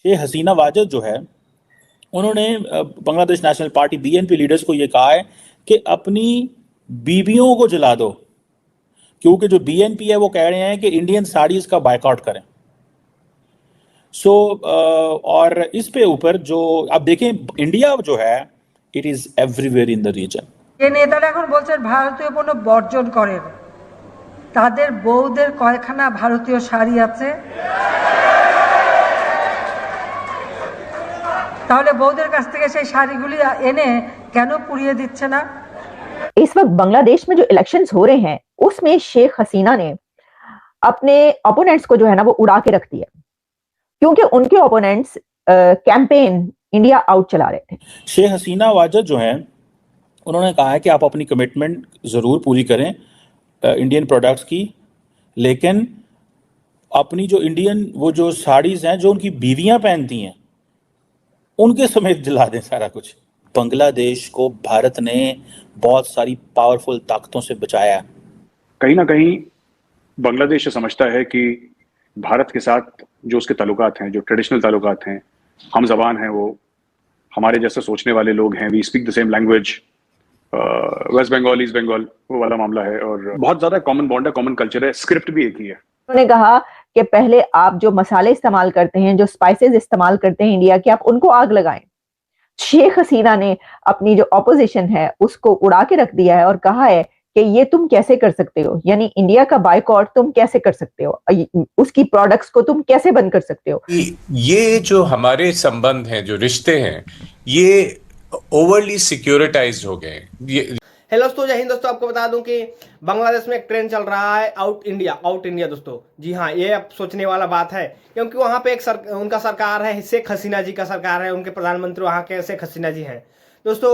शेख हसीना वाजद जो है, उन्होंने Bangladesh national party BNP leaders को ये कहा है कि अपनी बीवियों को जला दो, क्योंकि जो बीएनपी है वो कह रहे हैं कि इंडियन साड़ीज का बायकॉट करें। और इस पे ऊपर जो आप देखें, इंडिया जो है it is everywhere in the region. ये नेताরা এখন বলছেন ভারতীয় পণ্য বর্জন করেন, তাদের বউদের কয়খানা ভারতীয় শাড়ি আছে? তাহলে বউদের কাছ থেকে সেই শাড়িগুলি এনে কেন পুড়িয়ে দিচ্ছে না? इस वक्त बांग्लादेश में जो इलेक्शंस हो रहे हैं उसमें शेख हसीना ने अपने ओपोनेंट्स को जो है ना वो उड़ा के रख दिया, क्योंकि उनके ओपोनेंट्स कैंपेन इंडिया आउट चला रहे थे। शेख हसीना वाजद जो है, उन्होंने कहा है कि आप अपनी कमिटमेंट ज़रूर पूरी करें इंडियन प्रोडक्ट्स की, लेकिन अपनी जो इंडियन वो जो साड़ीज़ हैं जो उनकी बीवियां पहनती हैं उनके समेत जला दें सारा कुछ। बांग्लादेश को भारत ने बहुत सारी पावरफुल ताकतों से बचाया है। कहीं ना कहीं बांग्लादेश समझता है कि भारत के साथ जो उसके ताल्लुकात हैं, जो ट्रेडिशनल ताल्लुकात हैं, हम जबान हैं, वो हमारे जैसे सोचने वाले लोग हैं, we speak the same language, West Bengal East Bengal वो वाला मामला है, और बहुत ज्यादा कॉमन बॉन्ड है, कॉमन कल्चर है, स्क्रिप्ट भी एक ही है। उन्होंने कहा कि पहले आप जो मसाले इस्तेमाल करते हैं, जो स्पाइसेस इस्तेमाल करते हैं इंडिया के, आप उनको आग लगाएं। शेख हसीना ने अपनी जो ऑपोजिशन है उसको उड़ा के रख दिया है और कहा है कि ये तुम कैसे कर सकते हो, यानी इंडिया का बायकॉट तुम कैसे कर सकते हो, उसकी प्रोडक्ट्स को तुम कैसे बंद कर सकते हो। ये जो हमारे संबंध हैं, जो रिश्ते हैं, ये ओवरली सिक्योरिटाइज्ड हो गए। हेलो दोस्तों, जय हिंद दोस्तों। आपको बता दूं कि बांग्लादेश में एक ट्रेंड चल रहा है आउट इंडिया दोस्तों। जी हाँ, ये अब सोचने वाला बात है, क्योंकि वहाँ पे उनका सरकार है, शेख हसीना जी का सरकार है, उनके प्रधानमंत्री वहाँ के शेख हसीना जी हैं दोस्तों।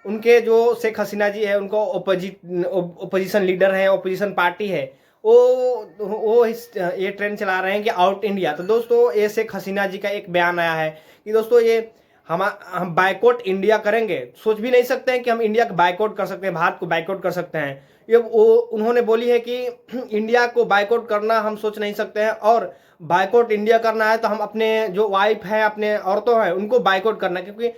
उनके जो शेख हसीना जी है, उनको ओपोजिशन लीडर है, ओपोजिशन पार्टी है, वो ये ट्रेंड चला रहे हैं कि आउट इंडिया। तो दोस्तों ये शेख हसीना जी का एक बयान आया है कि दोस्तों ये हम बायकॉट इंडिया करेंगे। सोच भी नहीं सकते हैं कि हम इंडिया को बायकॉट कर सकते हैं, भारत को बायकॉट कर सकते हैं। ये उन्होंने बोली है कि इंडिया को बायकॉट करना हम सोच नहीं सकते हैं, और बायकॉट इंडिया करना है तो हम अपने जो वाइफ हैं, अपने औरतों हैं, उनको बायकॉट करना है, क्योंकि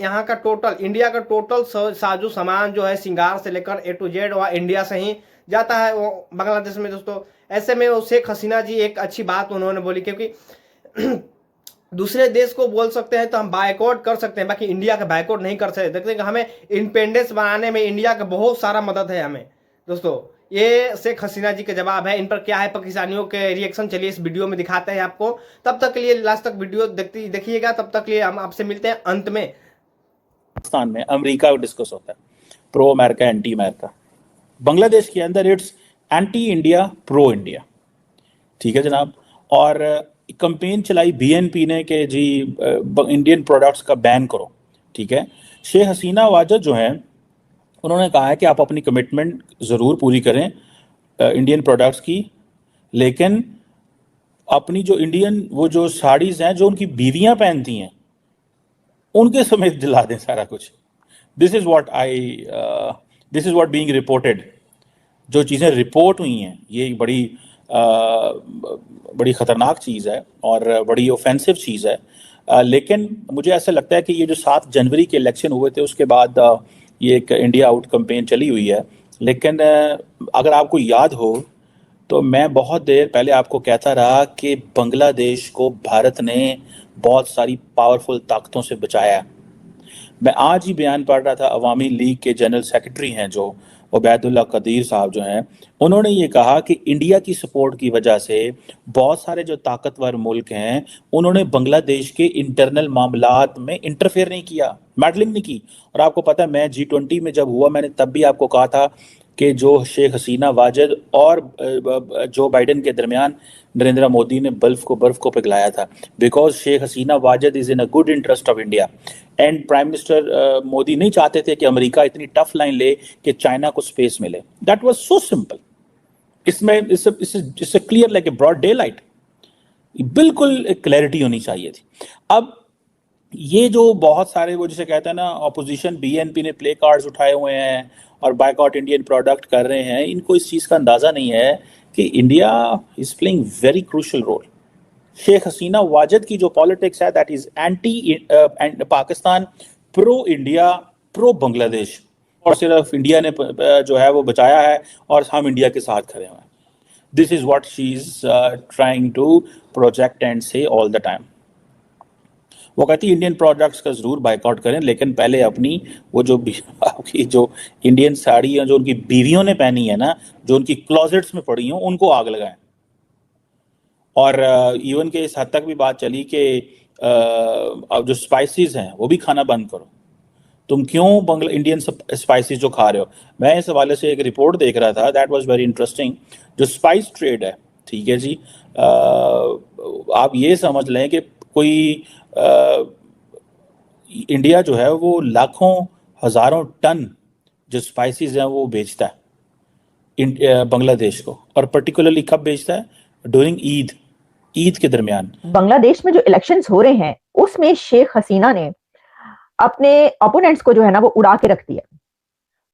यहाँ का टोटल इंडिया का टोटल साजो सामान जो है, श्रृंगार से लेकर A to Z वहाँ इंडिया से ही जाता है वो बांग्लादेश में दोस्तों। ऐसे में वो शेख हसीना जी एक अच्छी बात उन्होंने बोली, क्योंकि दूसरे देश को बोल सकते हैं तो हम बायकॉट कर सकते हैं, बाकी इंडिया का बायकॉट नहीं कर सकते। देखते हैं कि हमें इंडिपेंडेंस बनाने में इंडिया का बहुत सारा मदद है हमें दोस्तों। ये शेख हसीना जी का जवाब है। इन पर क्या है पाकिस्तानियों के रिएक्शन, चलिए इस वीडियो में दिखाते हैं आपको। तब तक के लिए लास्ट तक वीडियो देखिएगा। तब तक के लिए हम आपसे मिलते हैं अंत में। पाकिस्तान में अमेरिका डिस्कस होता है, pro America anti America. Bangladesh के अंदर it's anti India pro India, ठीक है जनाब। और कैंपेन चलाई बीएनपी ने कि जी इंडियन प्रोडक्ट्स का बैन करो, ठीक है। शेख हसीना वाजद जो हैं, उन्होंने कहा है कि आप अपनी कमिटमेंट ज़रूर पूरी करें इंडियन प्रोडक्ट्स की, लेकिन अपनी जो इंडियन वो जो साड़ीज़ हैं जो उनकी बीवियां पहनती हैं उनके समेत जला दें सारा कुछ। This is what being reported. जो चीज़ें रिपोर्ट हुई हैं ये एक बड़ी ख़तरनाक चीज़ है और बड़ी ऑफेंसिव चीज़ है। लेकिन मुझे ऐसा लगता है कि ये जो 7 जनवरी के इलेक्शन हुए थे उसके बाद ये एक इंडिया आउट कैंपेन चली हुई है। लेकिन अगर आपको याद हो तो मैं बहुत देर पहले आपको कहता रहा कि बांग्लादेश को भारत ने बहुत सारी पावरफुल ताकतों से बचाया। मैं आज ही बयान पढ़ रहा था, अवामी लीग के जनरल सेक्रेटरी हैं जो उबैदुल्ला कदीर साहब जो हैं, उन्होंने ये कहा कि इंडिया की सपोर्ट की वजह से बहुत सारे जो ताकतवर मुल्क हैं उन्होंने बांग्लादेश के इंटरनल मामलात में इंटरफेयर नहीं किया, मैडलिंग नहीं की। और आपको पता है मैं G20 में जब हुआ मैंने तब भी आपको कहा था कि जो शेख हसीना वाजद और जो बाइडन के दरमियान नरेंद्र मोदी ने बर्फ को पिघलाया था, because Sheikh Hasina Wajed is in a good interest of India. And prime minister Modi नहीं चाहते थे कि अमेरिका इतनी टफ लाइन ले कि चाइना को स्पेस मिले। That was so simple. इसमें इससे clear like a broad daylight, बिल्कुल क्लैरिटी होनी चाहिए थी। अब ये जो बहुत सारे वो जिसे कहते हैं ना ऑपोजिशन बीएनपी ने प्ले कार्ड्स उठाए हुए हैं और बायकॉट इंडियन प्रोडक्ट कर रहे हैं, इनको इस चीज़ का अंदाज़ा नहीं है कि India is playing very crucial role, Sheikh Hasina Wajid की जो पॉलिटिक्स है that is anti Pakistan, pro India, pro Bangladesh, और सिर्फ इंडिया ने जो है वो बचाया है और हम इंडिया के साथ खड़े हुए हैं। This is what she is trying to project and say all the time. वो कहती है इंडियन प्रोडक्ट्स का जरूर बाइकआउट करें, लेकिन पहले अपनी वो जो आपकी जो इंडियन साड़ियाँ जो उनकी बीवियों ने पहनी है ना, जो उनकी क्लोजेट्स में पड़ी हों, उनको आग लगाएं। और इवन के इस हद तक भी बात चली कि अब जो स्पाइसेस हैं वो भी खाना बंद करो। तुम क्यों इंडियन स्पाइसेस जो खा रहे हो? मैं इस हवाले से एक रिपोर्ट देख रहा था, दैट वाज वेरी इंटरेस्टिंग। जो स्पाइस ट्रेड है, ठीक है जी, आप ये समझ लें कि कोई इंडिया जो है वो लाखों हजारों टन जो स्पाइसेस हैं वो बेचता है बांग्लादेश को, और पर्टिकुलरली कब बेचता है? ड्यूरिंग ईद के दरमियान। बांग्लादेश में जो इलेक्शंस हो रहे हैं उसमें शेख हसीना ने अपने ओपोनेंट्स को जो है ना वो उड़ा के रख दिया,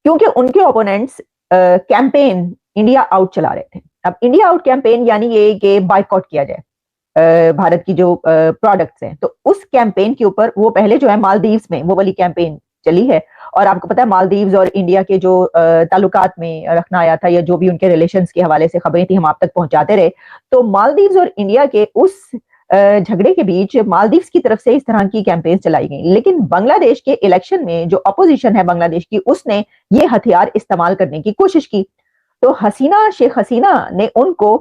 क्योंकि उनके ओपोनेंट्स कैंपेन इंडिया आउट चला रहे थे। अब इंडिया आउट कैंपेन यानी ये कि बाइकआउट किया जाए भारत की जो प्रोडक्ट्स हैं, तो उस कैंपेन के ऊपर वो पहले जो है मालदीव्स में वो वाली कैंपेन चली है। और आपको पता है मालदीव्स और इंडिया के जो ताल्लुकात में रखना आया था या जो भी उनके रिलेशंस के हवाले से खबरें थी हम आप तक पहुंचाते रहे। तो मालदीव्स और इंडिया के उस झगड़े के बीच मालदीव्स की तरफ से इस तरह की कैंपेन चलाई गई, लेकिन बांग्लादेश के इलेक्शन में जो अपोजिशन है बांग्लादेश की, उसने ये हथियार इस्तेमाल करने की कोशिश की। तो शेख हसीना ने उनको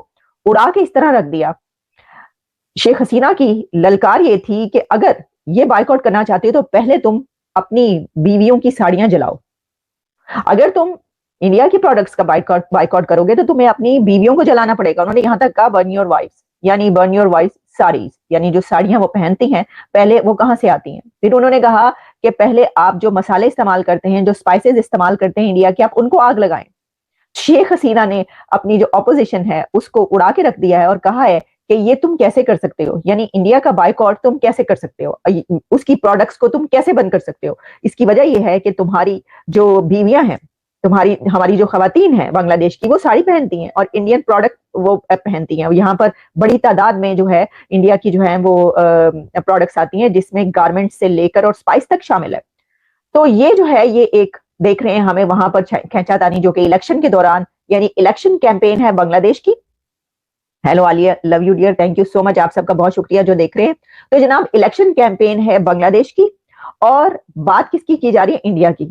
उड़ा के इस तरह रख दिया। शेख हसीना की ललकार ये थी कि अगर ये बाइकआउट करना चाहते हो तो पहले तुम अपनी बीवियों की साड़ियां जलाओ। अगर तुम इंडिया की प्रोडक्ट्स का बाइकआउट करोगे तो तुम्हें अपनी बीवियों को जलाना पड़ेगा। उन्होंने यहां तक कहा बर्न योर वाइफ्स, यानी बर्न योर वाइफ्स साड़ीज, यानी जो साड़ियां वो पहनती हैं पहले वो कहां से आती हैं। फिर उन्होंने कहा कि पहले आप जो मसाले इस्तेमाल करते हैं, जो स्पाइसेस इस्तेमाल करते हैं इंडिया के, आप उनको आग लगाएं। शेख हसीना ने अपनी जो ऑपोजिशन है उसको उड़ा के रख दिया है और कहा है कि ये तुम कैसे कर सकते हो, यानी इंडिया का बाइकआउट तुम कैसे कर सकते हो, उसकी प्रोडक्ट्स को तुम कैसे बंद कर सकते हो। इसकी वजह यह है कि तुम्हारी जो बीवियां हैं, हमारी जो खवातीन हैं बांग्लादेश की, वो साड़ी पहनती हैं और इंडियन प्रोडक्ट वो पहनती हैं। यहाँ पर बड़ी तादाद में जो है इंडिया की जो है वो प्रोडक्ट्स आती हैं, जिसमें गारमेंट्स से लेकर और स्पाइस तक शामिल है। तो ये जो है ये एक देख रहे हैं हमें वहां पर खींचातानी जो कि इलेक्शन के दौरान, यानी इलेक्शन कैंपेन है बांग्लादेश की। Hello Alia, love you dear, thank you so much, आप सबका बहुत शुक्रिया जो देख रहे हैं। तो जनाब इलेक्शन कैंपेन है बांग्लादेश की और बात किसकी की जा रही है? इंडिया की।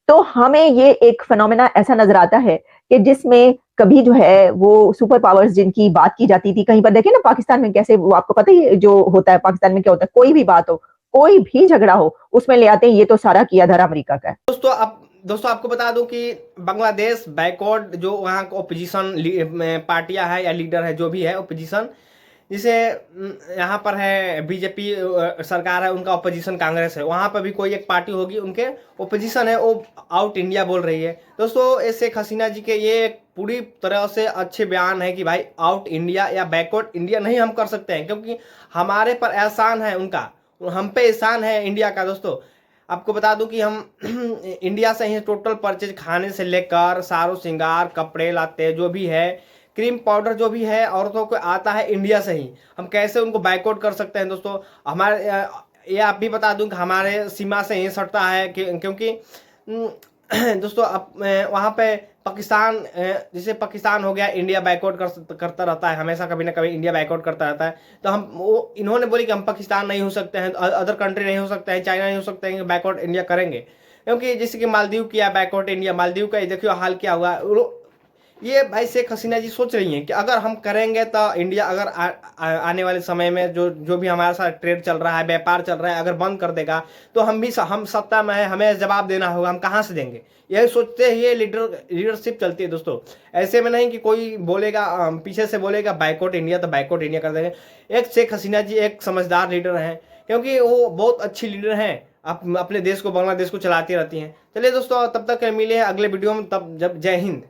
तो हमें ये एक फिनोमेना ऐसा नजर आता है कि जिसमें कभी जो है वो सुपर पावर्स जिनकी बात की जाती थी, कहीं पर देखें ना पाकिस्तान में कैसे, वो आपको पता ही जो होता है पाकिस्तान में क्या होता है, कोई भी बात हो, कोई भी झगड़ा हो, उसमें ले आते हैं ये तो सारा किया धरा अमेरिका का है। दोस्तों आपको बता दूं कि बांग्लादेश बैकवर्ड जो वहाँ का ओपोजिशन पार्टियां है या लीडर है, जो भी है ओपोजिशन, जिसे यहाँ पर है बीजेपी सरकार है, उनका ओपोजिशन कांग्रेस है, वहाँ पर भी कोई एक पार्टी होगी उनके ओपोजिशन है, वो आउट इंडिया बोल रही है। दोस्तों शेख हसीना जी के ये पूरी तरह से अच्छे बयान है कि भाई आउट इंडिया या बैकवर्ड इंडिया नहीं हम कर सकते हैं, क्योंकि हमारे पर एहसान है उनका, हम पे एहसान है इंडिया का। दोस्तों आपको बता दूं कि हम इंडिया से ही टोटल परचेज, खाने से लेकर सारो श्रृंगार, कपड़े लाते जो भी है, क्रीम पाउडर जो भी है औरतों को आता है इंडिया से ही। हम कैसे उनको बाइकआउट कर सकते हैं? दोस्तों हमारे ये आप भी बता दूं कि हमारे सीमा से ही सटता है क्योंकि दोस्तों अब वहाँ पे पाकिस्तान, जैसे पाकिस्तान हो गया, इंडिया बाइकआउट करता रहता है हमेशा, कभी ना कभी इंडिया बाइकआउट करता रहता है। तो इन्होंने बोली कि हम पाकिस्तान नहीं हो सकते हैं, अदर कंट्री नहीं हो सकते हैं, चाइना नहीं हो सकते हैं, बाइकआउट इंडिया करेंगे। क्योंकि जैसे कि मालदीव किया बाइकआउट इंडिया, मालदीव का देखियो हाल क्या हुआ। ये भाई शेख हसीना जी सोच रही हैं कि अगर हम करेंगे तो इंडिया अगर आने वाले समय में जो भी हमारे साथ ट्रेड चल रहा है, व्यापार चल रहा है, अगर बंद कर देगा तो हम सत्ता में है, हमें जवाब देना होगा, हम कहाँ से देंगे? यही सोचते ही लीडरशिप चलती है। दोस्तों ऐसे में नहीं कि कोई बोलेगा पीछे से बोलेगा बाइकआउट इंडिया तो बाइकआउट इंडिया कर देंगे। एक शेख हसीना जी एक समझदार लीडर हैं, क्योंकि वो बहुत अच्छी लीडर हैं, अपने देश को, बांग्लादेश को चलाती रहती हैं। चलिए दोस्तों तब तक मिले हैं अगले वीडियो में, तब जब जय हिंद।